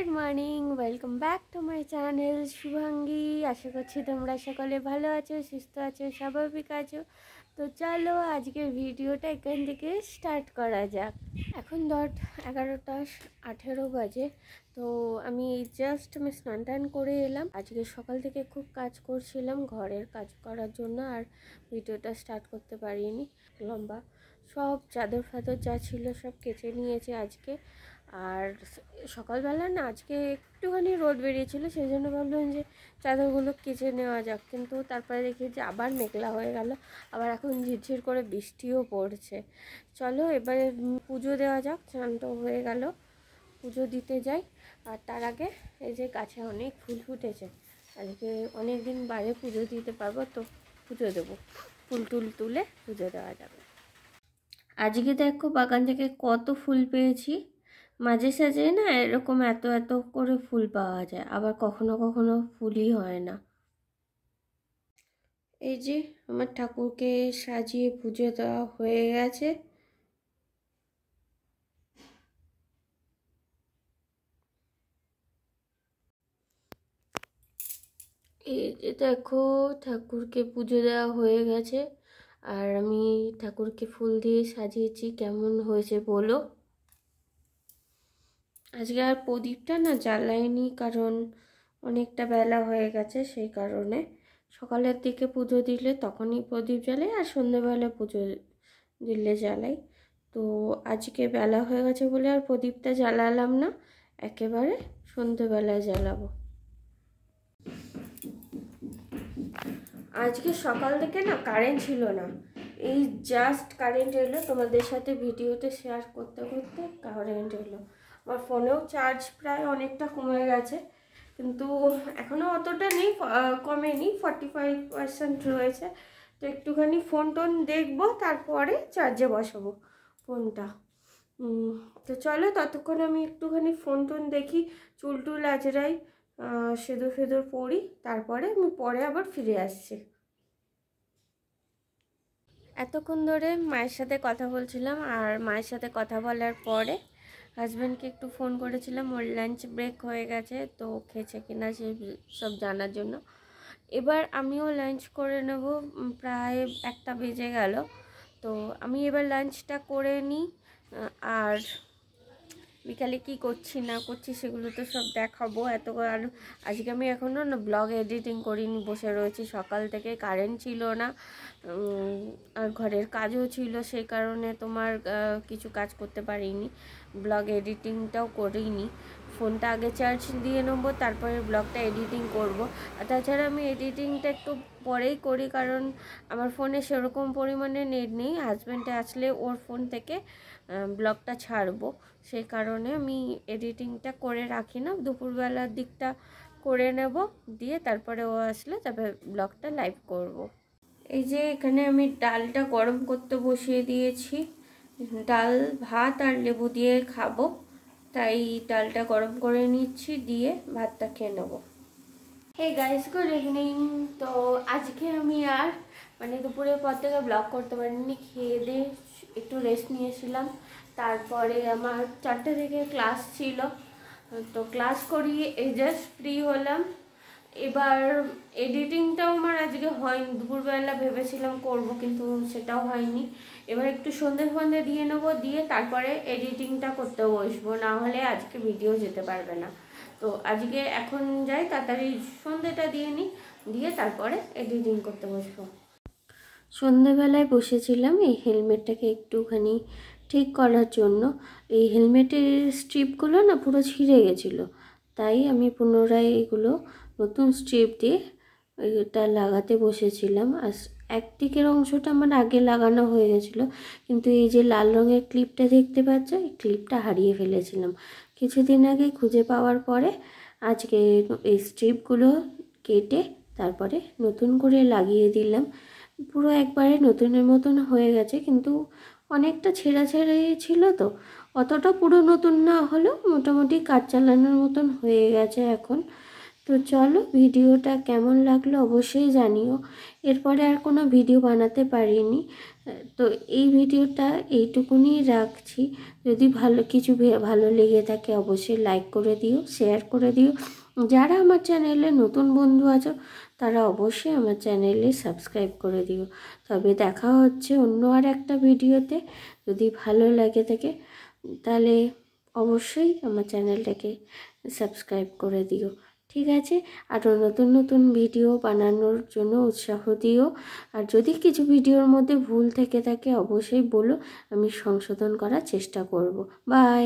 Good morning, welcome back to my channel Shubhangi. আশা করছি তোমরা সকলে ভালো আছো, সুস্থ আছো, স্বাভাবিক আছো। তো চলো আজকের ভিডিওটা এখান থেকে স্টার্ট করা যাক। এখন 11:18 বাজে। তো আমি স্নান টান করে এলাম। আজকে সকাল থেকে খুব কাজ করছিলাম ঘরের কাজ করার জন্য, আর ভিডিওটা স্টার্ট করতে পারিনি। লম্বা সব চাদর ফাদর যা ছিল সব কেচে নিয়েছে আজকে। আর সকালবেলা না আজকে একটুখানি রোদ বেরিয়েছিল, সেই জন্য ভাবলাম যে চাদরগুলো কেচে নেওয়া যাক, কিন্তু তারপরে দেখি যে আবার মেঘলা হয়ে গেল, আবার এখন ঝিরঝির করে বৃষ্টিও পড়ছে। চলো এবারে পুজো দেওয়া যাক। স্নানটা হয়ে গেল, পুজো দিতে যাই। আর তার আগে এই যে গাছে অনেক ফুল ফুটেছে, আজকে অনেক দিন বাদে পুজো দিতে পারবো, তো পুজো দেবো, ফুল টুল তুলে পুজো দেওয়া যাবে। আজকে দেখো বাগান থেকে কত ফুল পেয়েছি। মাঝে সাঝে না এরকম এত এত করে ফুল পাওয়া যায়, আবার কখনো কখনো ফুলই হয় না। এই যে আমার ঠাকুরকে সাজিয়ে পুজো দেওয়া হয়ে গেছে। এই যে দেখো ঠাকুরকে পুজো দেওয়া হয়ে গেছে, আর আমি ঠাকুরকে ফুল দিয়ে সাজিয়েছি। কেমন হয়েছে বলো। আজকে আর প্রদীপটা না জ্বালাইনি, কারণ অনেকটা বেলা হয়ে গেছে, সেই কারণে। সকালের দিকে পুজো দিলে তখনই প্রদীপ জ্বালাই, আর সন্ধ্যেবেলা পুজো দিলে জ্বালাই। তো আজকে বেলা হয়ে গেছে বলে আর প্রদীপটা জ্বালালাম না, একেবারে সন্ধ্যেবেলায় জ্বালাবো। আজকে সকাল থেকে না কারেন্ট ছিল না, এই জাস্ট কারেন্ট এলো। তোমাদের সাথে ভিডিওতে শেয়ার করতে করতে কারেন্ট এলো। আমার ফোনেও চার্জ প্রায় অনেকটা কমে গেছে, কিন্তু এখনও অতটা নেই, কমেনি, 45% রয়েছে। তো একটুখানি ফোন টোন দেখবো, তারপরে চার্জে বসাবো ফোনটা। তো চলো ততক্ষণ আমি একটুখানি ফোন টোন দেখি, চুল টুল আজরাই, সিঁদুর ফেঁদুর পরি, তারপরে আমি পরে আবার ফিরে আসছি। এতক্ষণ ধরে মায়ের সাথে কথা বলছিলাম, আর মায়ের সাথে কথা বলার পরে হাজব্যান্ডকে একটু ফোন করেছিলাম, ওর লাঞ্চ ব্রেক হয়ে গেছে, তো খেয়েছে কিনা সে সব জানার জন্য। এবার আমিও লাঞ্চ করে নেব, প্রায় 1টা বেজে গেল। তো আমি এবার লাঞ্চটা করে নিই, আর বিকালে কি করছি না করছি সেগুলো তো সব দেখাবো। আর আজকে আমি এখনও না ব্লগ এডিটিং করিনি, বসে রয়েছি সকাল থেকে। কারেন্ট ছিল না, আর ঘরের কাজও ছিল, সেই কারণে তোমার কিছু কাজ করতে পারিনি, ব্লগ এডিটিংটাও করিনি। ফোনটা আগে চার্জ দিয়ে নেবো, তারপরে ব্লগটা এডিটিং করব। আর তাছাড়া আমি এডিটিংটা একটু পরেই করি, কারণ আমার ফোনে সেরকম পরিমাণে নেট নেই। হাজব্যান্ডে আসলে ওর ফোন থেকে ব্লগটা ছাড়বো, সেই কারণে আমি এডিটিংটা করে রাখি না, দুপুরবেলার দিকটা করে নেব, দিয়ে তারপরে ও আসলে তারপরে ব্লগটা লাইভ করব। এই যে এখানে আমি ডালটা গরম করতে বসিয়ে দিয়েছি, ডাল ভাত আর লেবু দিয়ে খাবো, তাই ডালটা গরম করে নিচ্ছি, দিয়ে ভাতটা খেয়ে নেবো। Hey guys, good evening. তো আজকে আমি আর দুপুরের পর থেকে ব্লগ করতে পারিনি, খেয়ে দিয়ে একটু রেস্ট নিয়েছিলাম। তারপরে আমার 4টে থেকে ক্লাস ছিল, তো ক্লাস করিয়ে এই জাস্ট ফ্রি হলাম। এবার এডিটিংটাও আমার আজকে হয়নি, দুপুরবেলা ভেবেছিলাম করব, কিন্তু সেটাও হয়নি। এবার একটু সন্ধে দিয়ে নেবো, দিয়ে তারপরে এডিটিংটা করতে বসবো, না হলে আজকে ভিডিও যেতে পারবে না। তো আজকে এখন যাই, তাড়াতাড়ি সন্ধেটা দিয়ে নিই, দিয়ে তারপরে এডিটিং করতে বসবো। সন্ধেবেলায় বসেছিলাম এই হেলমেটটাকে একটুখানি ঠিক করার জন্য। এই হেলমেটের স্ট্রিপগুলো না পুরো ছিঁড়ে গেছিলো, তাই আমি পুনরায় এগুলো নতুন স্ট্রিপ দিয়ে এটা লাগাতে বসেছিলাম। আর একদিকের অংশটা আমার আগে লাগানো হয়ে গেছিলো, কিন্তু এই যে লাল রঙের ক্লিপটা দেখতে পাচ্ছ, এই ক্লিপটা হারিয়ে ফেলেছিলাম কিছুদিন আগে। খুঁজে পাওয়ার পরে আজকে এই স্ট্রিপগুলো কেটে তারপরে নতুন করে লাগিয়ে দিলাম। পুরো একবারে নতুনের মতন হয়ে গেছে, কিন্তু অনেকটা ছেঁড়া ছেঁড়া ছিল, তো অতটা পুরো নতুন না হলেও মোটামুটি কাজ চালানোর মতন হয়ে গেছে এখন। তো চলো ভিডিওটা কেমন লাগলো অবশ্যই জানিও। এরপরে আর কোনো ভিডিও বানাতে পারিনি, তো এই ভিডিওটা এইটুকুনি রাখছি। যদি ভালো লেগে থাকে অবশ্যই লাইক করে দিও, শেয়ার করে দিও। যারা আমার চ্যানেলে নতুন বন্ধু আছো তারা অবশ্যই আমার চ্যানেলে সাবস্ক্রাইব করে দিও। তবে দেখা হচ্ছে অন্য আর একটা ভিডিওতে। যদি ভালো লাগে থাকে তাহলে অবশ্যই আমার চ্যানেলটাকে সাবস্ক্রাইব করে দিও। ঠিক আছে? আরও নতুন নতুন ভিডিও বানানোর জন্য উৎসাহ দিও। আর যদি কিছু ভিডিওর মধ্যে ভুল থেকে থাকে অবশ্যই বলো, আমি সংশোধন করার চেষ্টা করব। বাই।